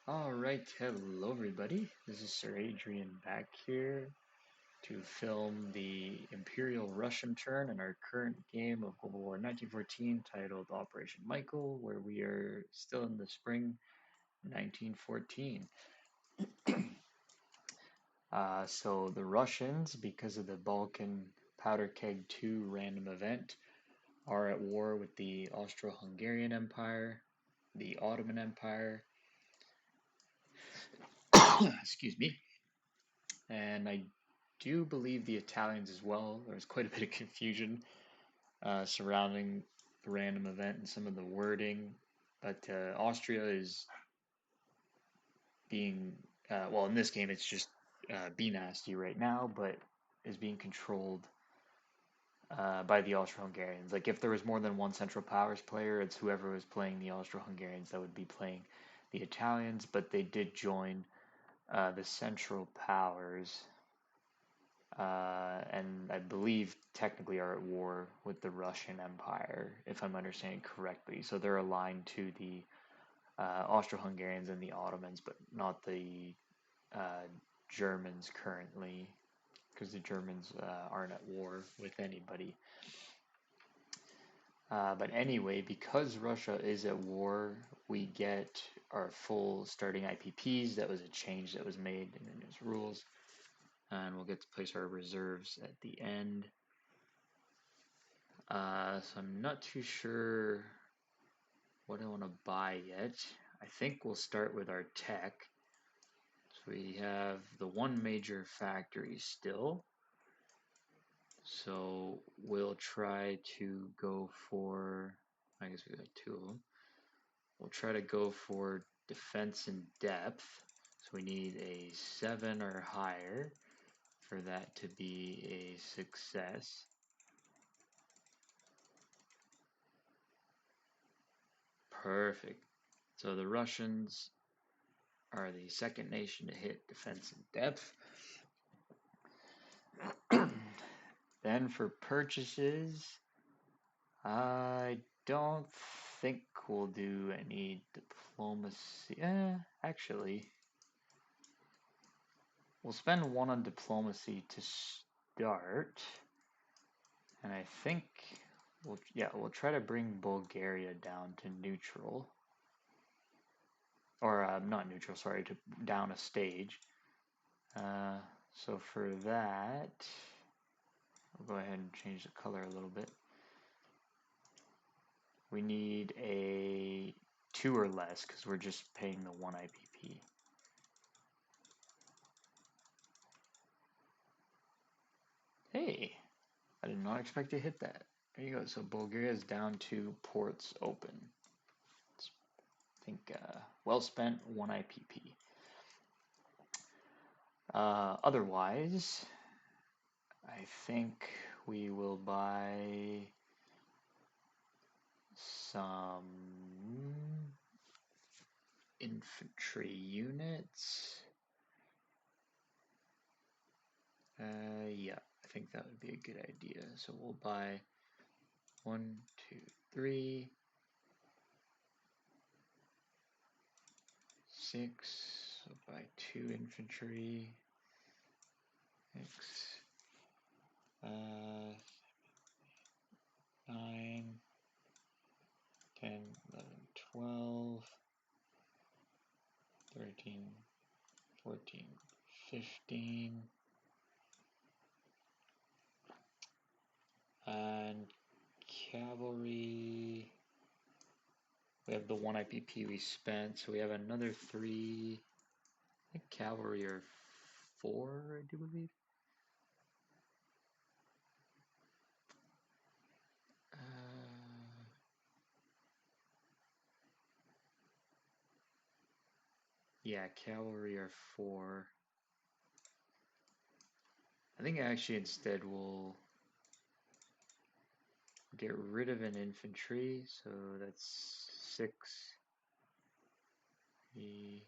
Alright, hello everybody. This is Sir Adrian back here to film the Imperial Russian turn in our current game of World War 1914 titled Operation Michael, where we are still in the spring 1914. So the Russians, because of the Balkan Powder Keg 2 random event, are at war with the Austro-Hungarian Empire, the Ottoman Empire, excuse me, and I do believe the Italians as well. There was quite a bit of confusion surrounding the random event and some of the wording, but Austria is being, well, in this game it's just Be Nasty right now, but is being controlled by the Austro-Hungarians. Like if there was more than one Central Powers player, it's whoever was playing the Austro-Hungarians that would be playing the Italians, but they did join the Central Powers and I believe technically are at war with the Russian Empire, if I'm understanding correctly. So they're aligned to the Austro-Hungarians and the Ottomans, but not the uh, Germans currently, because the Germans aren't at war with anybody. But anyway, because Russia is at war, we get our full starting IPPs. That was a change that was made in the news rules. And we'll get to place our reserves at the end. So I'm not too sure what I want to buy yet. I think we'll start with our tech. So we have the one major factory still. So we'll try to go for, I guess we got two of them. We'll try to go for defense and depth. So we need a 7 or higher for that to be a success. Perfect. So the Russians are the second nation to hit defense in depth. Then for purchases, I don't think we'll do any diplomacy. Actually, we'll spend one on diplomacy to start, and I think we'll try to bring Bulgaria down to neutral, or not neutral, sorry, to down a stage. So for that, we'll go ahead and change the color a little bit. We need a 2 or less because we're just paying the 1 IPP. Hey, I did not expect to hit that. There you go. So Bulgaria is down to ports open. It's, I think well spent 1 IPP. Otherwise, I think we will buy some infantry units. Yeah, I think that would be a good idea. So we'll buy 1, 2, 3, 6. So buy 2 infantry. 6, 9, 10, 11, 12, 13, 14, 15. And cavalry, we have the 1 IPP we spent, so we have another 3. I think cavalry are 4, I do believe. Yeah, cavalry are 4. I think actually instead we'll get rid of an infantry, so that's 6, the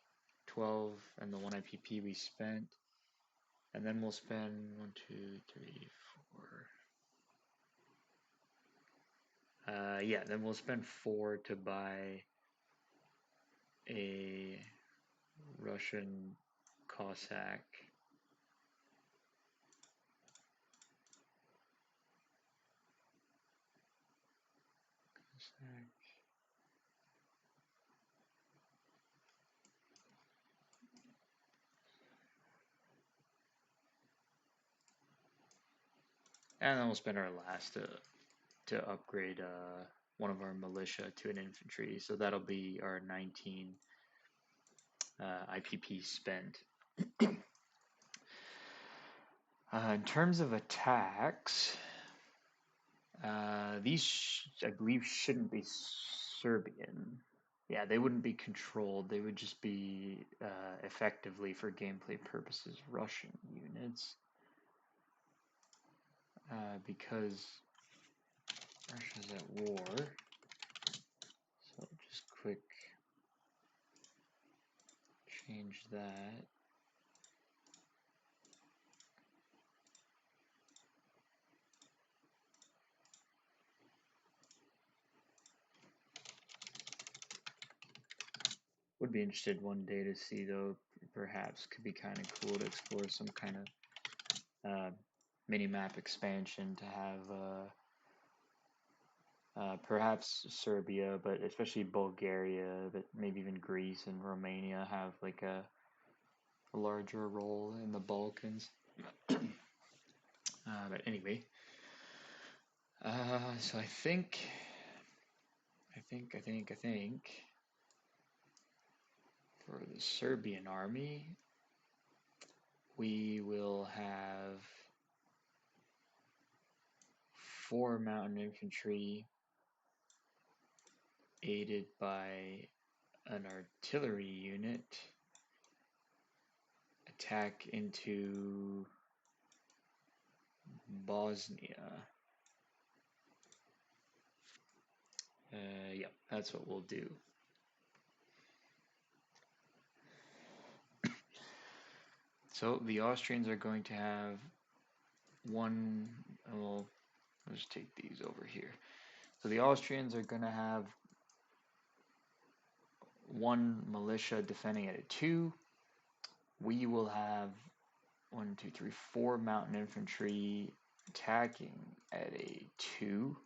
12, and the 1 IPP we spent. And then we'll spend 1, 2, 3, 4. Yeah, then we'll spend 4 to buy a Russian Cossack. And then we'll spend our last to upgrade one of our militia to an infantry. So that'll be our 19 IPP spent. In terms of attacks, these I believe shouldn't be Serbian. Yeah, they wouldn't be controlled. They would just be effectively, for gameplay purposes, Russian units. Because Russia's at war. So just quick change that. Would be interested one day to see, though, perhaps could be kind of cool to explore some kind of mini-map expansion to have perhaps Serbia, but especially Bulgaria, but maybe even Greece and Romania have like a larger role in the Balkans. But anyway, so I think for the Serbian army, we will have 4 mountain infantry aided by an artillery unit attack into Bosnia. Yeah, that's what we'll do. So the Austrians are going to have one, well, let's take these over here. So the Austrians are going to have 1 militia defending at a 2. We will have 1, 2, 3, 4 mountain infantry attacking at a 2.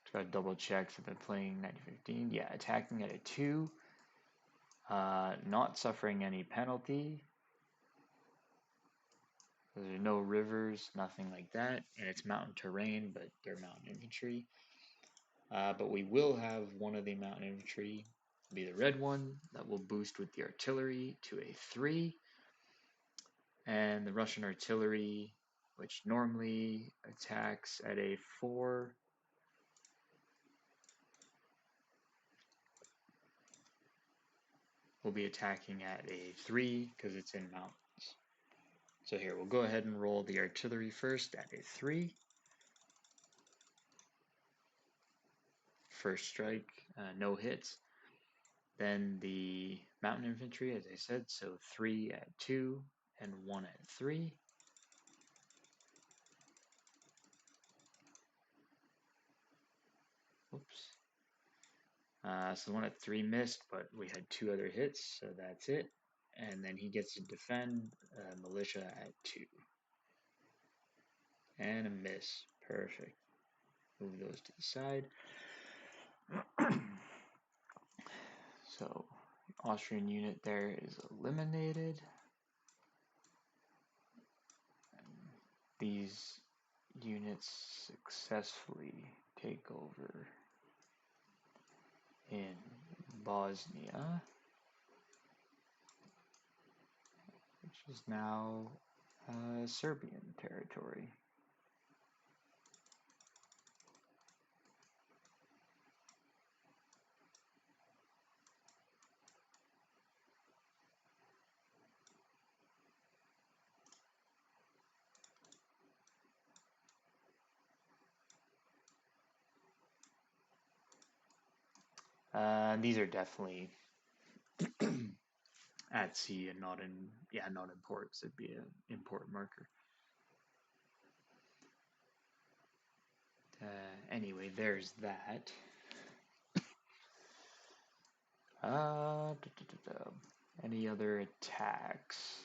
Just gotta double check if I've been playing 1915. Yeah, attacking at a 2. Not suffering any penalty. There's no rivers, nothing like that, and it's mountain terrain, but they're mountain infantry. But we will have one of the mountain infantry be the red one that will boost with the artillery to a 3, and the Russian artillery, which normally attacks at a 4, will be attacking at a 3 because it's in mountains. So here, we'll go ahead and roll the artillery first at a 3. First strike, no hits. Then the mountain infantry, as I said, so 3 at 2 and 1 at 3. Oops. So the 1 at 3 missed, but we had 2 other hits, so that's it. And then he gets to defend militia at 2. And a miss. Perfect. Move those to the side. So the Austrian unit there is eliminated. These units successfully take over in Bosnia, which is now Serbian territory. These are definitely at sea and not in, yeah, not in ports. It'd be an import marker. Anyway, there's that. Any other attacks?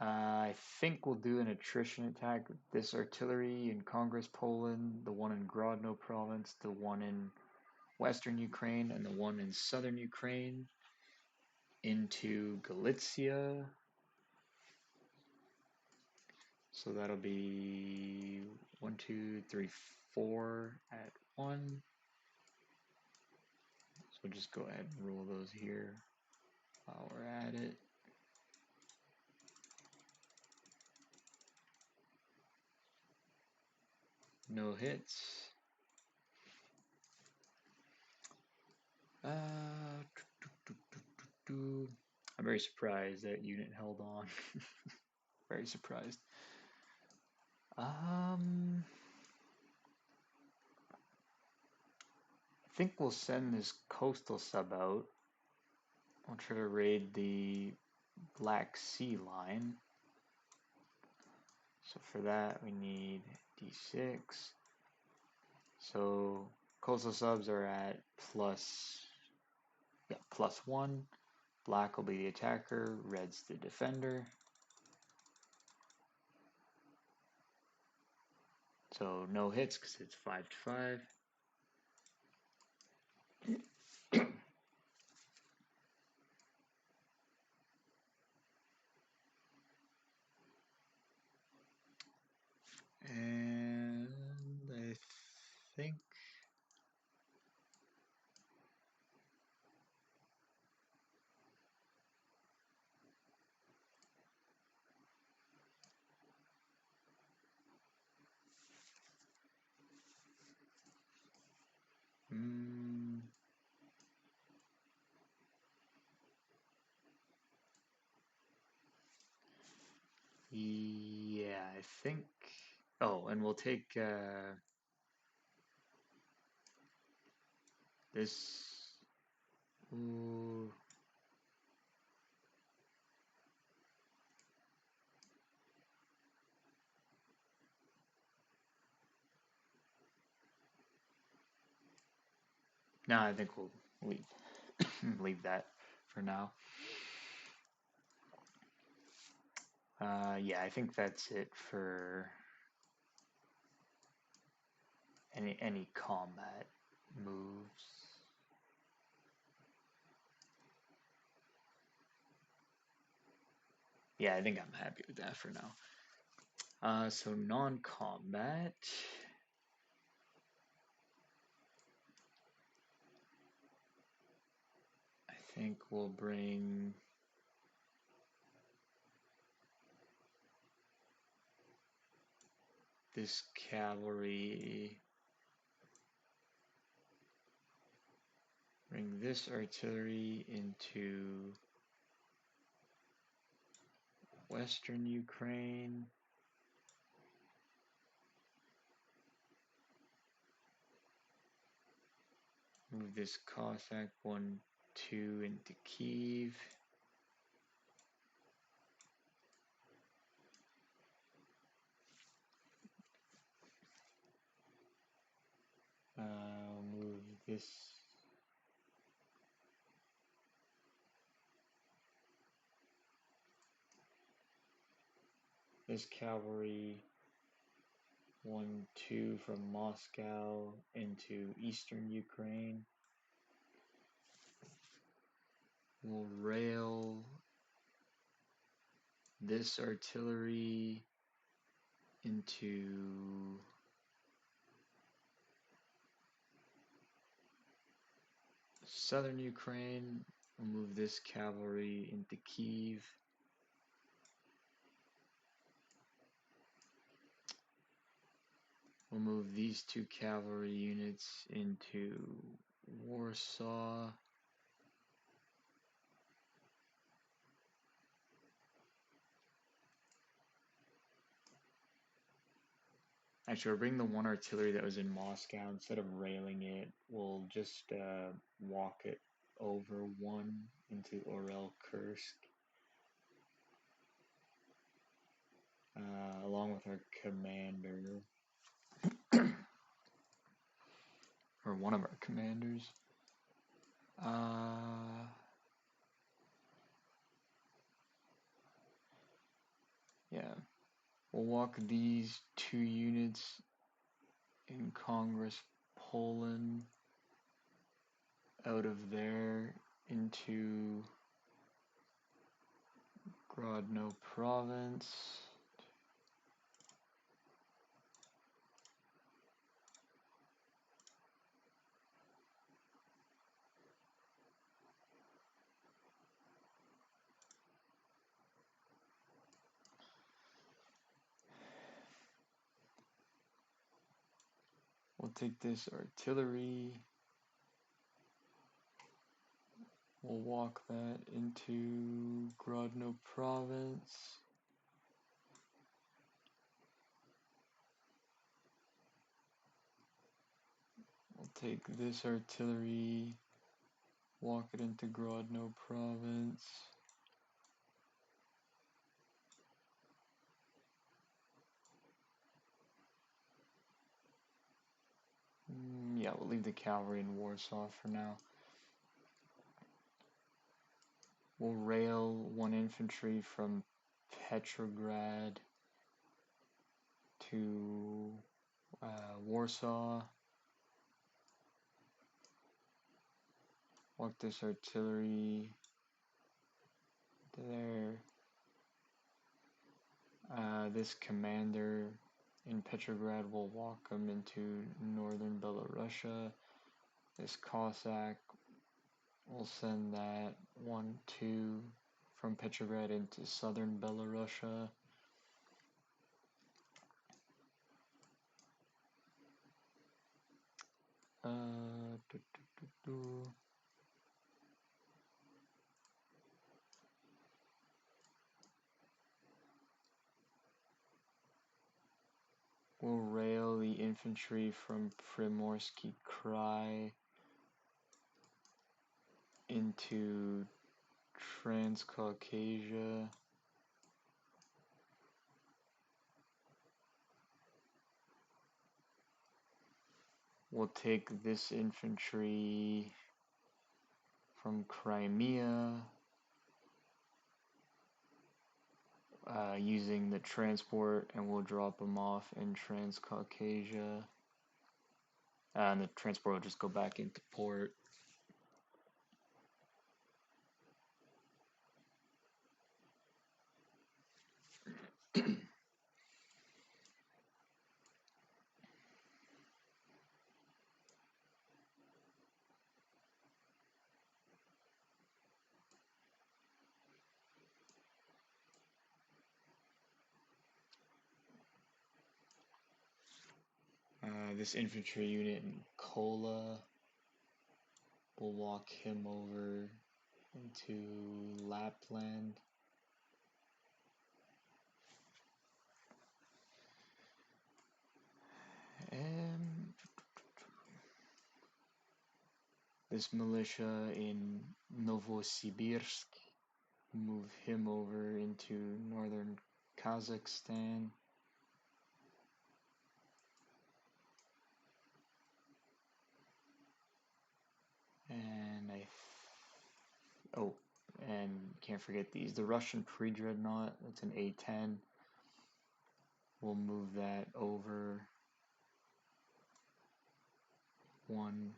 I think we'll do an attrition attack with this artillery in Congress, Poland, the one in Grodno province, the one in western Ukraine, and the one in southern Ukraine into Galicia. So that'll be 1, 2, 3, 4 at 1. So we'll just go ahead and roll those here while we're at it. No hits. I'm very surprised that unit held on. Very surprised. I think we'll send this coastal sub out. I'll try to raid the Black Sea line. So for that we need D6. So coastal subs are at +1. Black will be the attacker, red's the defender. So no hits because it's 5 to 5. And I think yeah, I think. Oh, and we'll take this. Ooh. No, I think we'll leave leave that for now. Yeah, I think that's it for any combat moves. Yeah, I think I'm happy with that for now. So non-combat. I think we'll bring this cavalry, bring this artillery into western Ukraine. Move this Cossack 1, 2 into Kiev. Move this cavalry 1, 2 from Moscow into eastern Ukraine. We'll rail this artillery into southern Ukraine. We'll move this cavalry into Kiev. We'll move these 2 cavalry units into Warsaw. Actually, we'll bring the 1 artillery that was in Moscow. Instead of railing it, we'll just walk it over 1 into Orel Kursk. Along with our commander. Or one of our commanders. We'll walk these 2 units in Congress, Poland, out of there into Grodno province. We'll take this artillery. We'll walk that into Grodno province. We'll take this artillery, walk it into Grodno province. Yeah, we'll leave the cavalry in Warsaw for now. We'll rail 1 infantry from Petrograd to Warsaw. Walk this artillery there. This commander in Petrograd will walk him into northern Belarusia. This Cossack will send that 1-2 from Petrograd into southern Belarusia. We'll rail the infantry from Primorsky Krai into Transcaucasia. We'll take this infantry from Crimea using the transport, and we'll drop them off in Transcaucasia. And the transport will just go back into port. This infantry unit in Kola, we'll walk him over into Lapland. And this militia in Novosibirsk, move him over into northern Kazakhstan. And and can't forget these. The Russian pre-dreadnought, that's an A-10. We'll move that over 1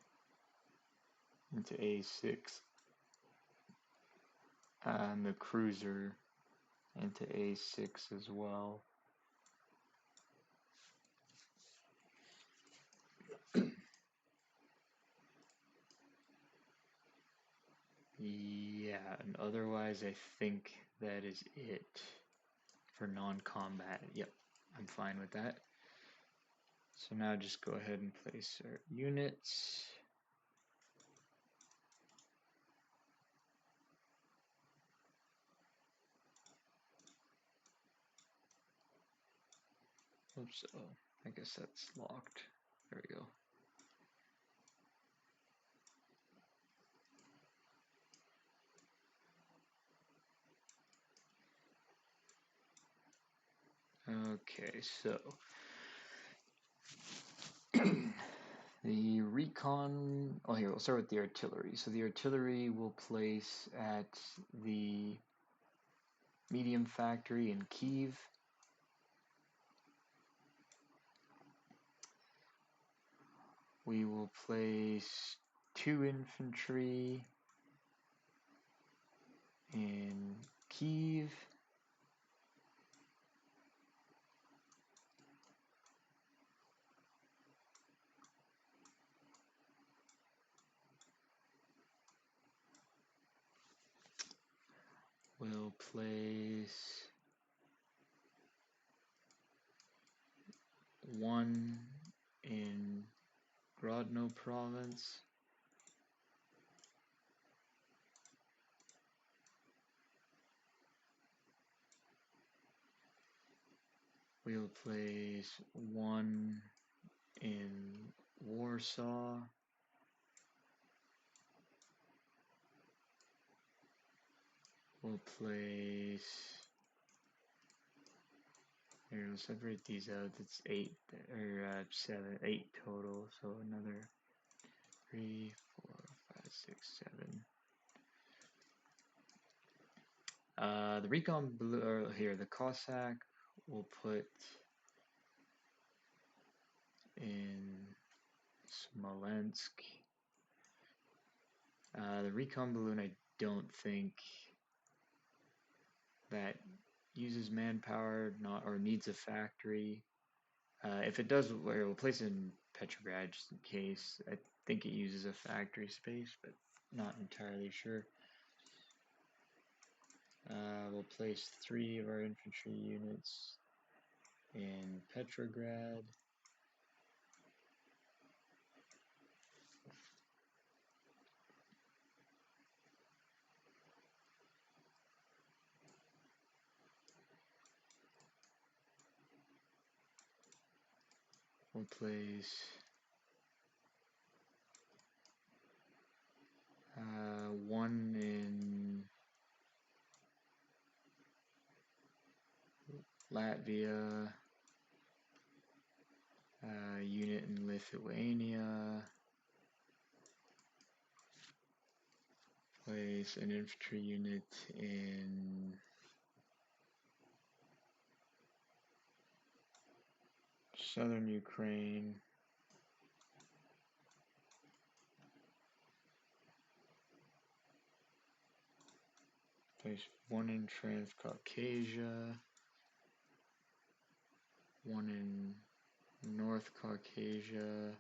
into A6. And the cruiser into A6 as well. Yeah, and otherwise I think that is it for non-combat. Yep, I'm fine with that. So now just go ahead and place our units. Oops, oh, I guess that's locked. There we go. Okay, so the recon, oh here, we'll start with the artillery. So the artillery will place at the medium factory in Kiev. We will place 2 infantry in Kiev. We'll place 1 in Grodno province. We'll place 1 in Warsaw. We'll place. Here, we'll separate these out. It's 8 or 7, 8 total. So another 3, 4, 5, 6, 7. The Recon Blue, or here, the Cossack we'll put in Smolensk. The Recon Balloon, I don't think that uses manpower, not or needs a factory. If it does, we'll place it in Petrograd just in case. I think it uses a factory space, but not entirely sure. We'll place 3 of our infantry units in Petrograd. We'll place 1 in Latvia, unit in Lithuania, place an infantry unit in southern Ukraine, place 1 in Transcaucasia, 1 in North Caucasia,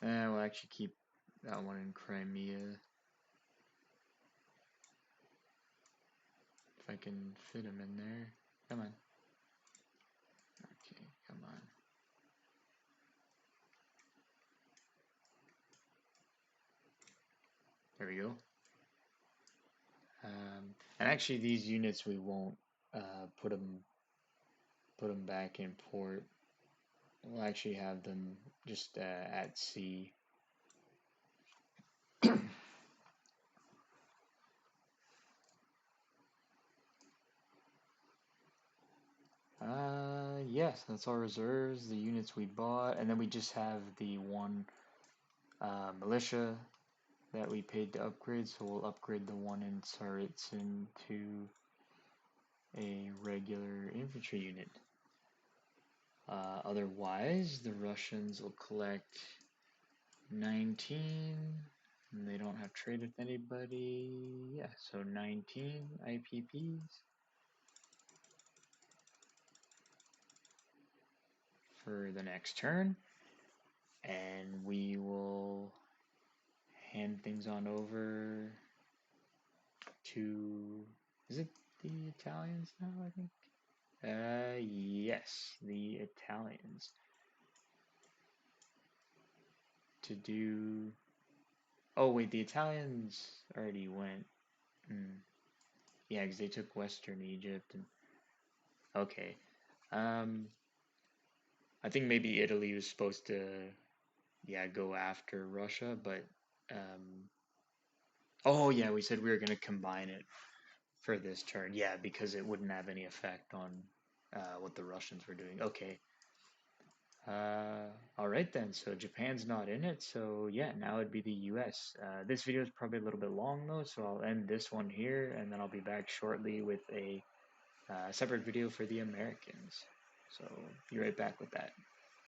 and we'll actually keep that one in Crimea. If I can fit him in there. Come on. Okay, come on. There we go. And actually, these units we won't put them back in port. We'll actually have them just at sea. Yes, that's our reserves, the units we bought, and then we just have the 1 militia that we paid to upgrade, so we'll upgrade the 1 in Tsaritsyn to a regular infantry unit. Otherwise, the Russians will collect 19, and they don't have trade with anybody. Yeah, so 19 IPPs for the next turn, and we will hand things on over to, is it the Italians now, I think? Yes, the Italians. To do, oh wait, the Italians already went. Yeah, because they took Western Egypt, and okay. I think maybe Italy was supposed to, yeah, go after Russia, but oh yeah, we said we were gonna combine it for this turn. Yeah, because it wouldn't have any effect on what the Russians were doing. Okay. All right then. So Japan's not in it. So yeah, now it'd be the US. This video is probably a little bit long though, so I'll end this one here, and then I'll be back shortly with a separate video for the Americans. So be right back with that.